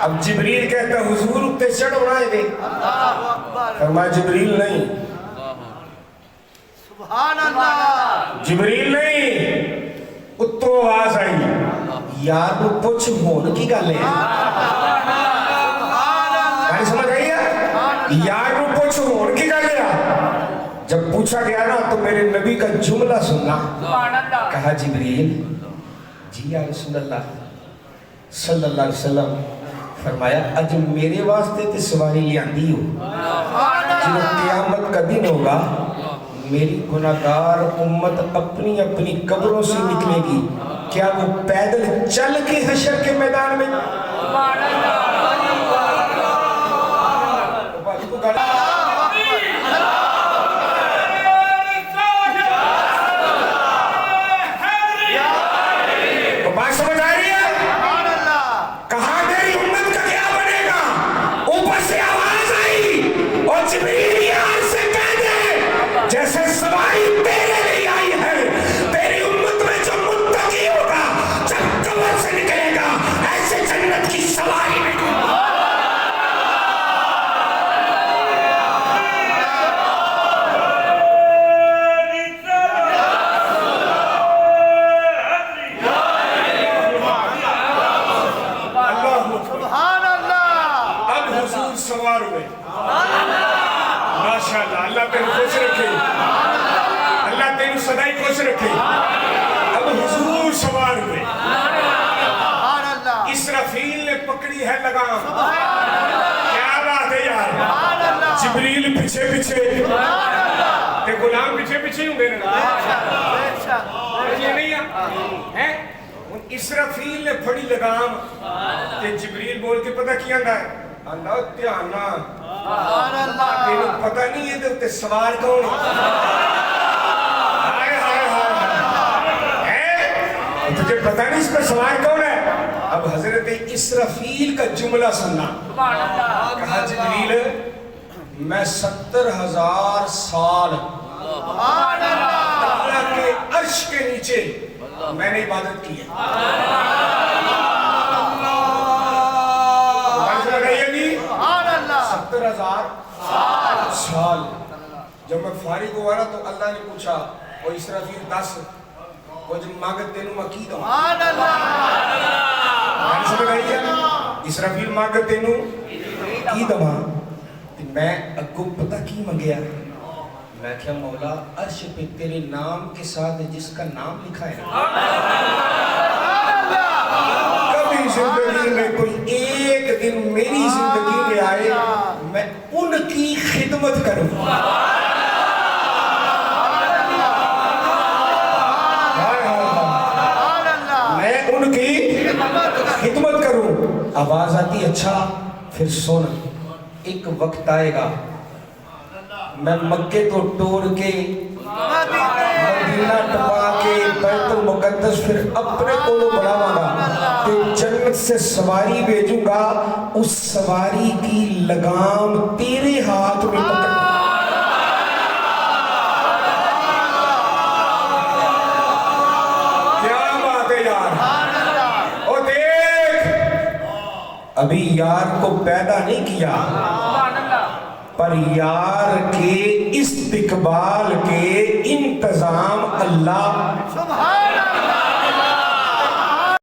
اب جبریل کہتا حضور اتے چڑھو نہ دے، فرمایا جبریل نہیں، سبحان اللہ، جبریل نہیں، اتوں آواز آئی یار نو پوچھ ہون کی گل ہے، میں سمجھ آئی ہے، یار نو پوچھ ہون کی گل ہے۔ جب پوچھا گیا نا تو میرے نبی کا جملہ سننا، کہا جبریل جی یا رسول اللہ صلی اللہ علیہ وسلم، فرمایا اج میرے واسطے تے سواری لے آندی ہو، جب قیامت کا دن ہوگا میری گناہگار امت اپنی اپنی قبروں سے نکلے گی، کیا وہ پیدل چل کے حشر کے میدان میں بات سمجھ آ رہی ہے؟ کہاں میری امت کا کیا بنے گا؟ اوپر سے آواز آئی اور جبریل یار سے کہہ دے جیسے سواری تیرے لیے آئی ہے، تیری امت میں جو متقی ہوگا جب قبر سے نکلے گا ایسے جنت کی سواری میں سوار ہوئے۔ ماشاءاللہ، اللہ تیرے خوش رکھے، اللہ تیرے صدائی خوش رکھے۔ اب حضور سوار ہوئے، اسرافیل نے پکڑی ہے لگام، کیا بات ہے یار، جبریل پیچھے پیچھے تے غلام پیچھے پیچھے ہوں گے نا، یہ نہیں ہے، اسرافیل نے پھڑی لگام تے جبریل بول کے پتہ کیا اندہ ہے اللہ تیانا، تیرے پتہ نہیں ہے تے سوار کون ہے، تجھے پتہ نہیں اس پر سوار کون ہے۔ اب حضرت اسرافیل کا جملہ سننا، کہا جبریل میں 70,000 سال اللہ کے عرش کے نیچے میں نے عبادت کی ہے، 70,000 سال۔ جب میں فارغ ہوا نا تو اللہ نے پوچھا وہ اسرافیل 10 وہ جو مانگت تینوں میں کی دوں، سمجھ آئی ہے، اسرافیل مانگت تینوں کی دوں، میں اگو پتہ کی منگیا، میں کیا مولا عرش پہ تیرے نام کے ساتھ جس کا نام لکھا ہے، کبھی زندگی میں کوئی ایک دن میری زندگی میں آئے میں ان کی خدمت کروں، میں ان کی خدمت کروں۔ آواز آتی اچھا پھر سن، ایک وقت آئے گا میں مکے تو ٹور کے مدینہ ٹپا کے بیت المقدس پھر اپنے کولو بڑھاواں گا کہ جنت سے سواری بھیجوں گا، اس سواری کی لگام تیرے ہاتھ میں پکڑ، کیا بات ہے یار، او دیکھ ابھی یار کو پیدا نہیں کیا پر یار کے استقبال کے انتظام اللہ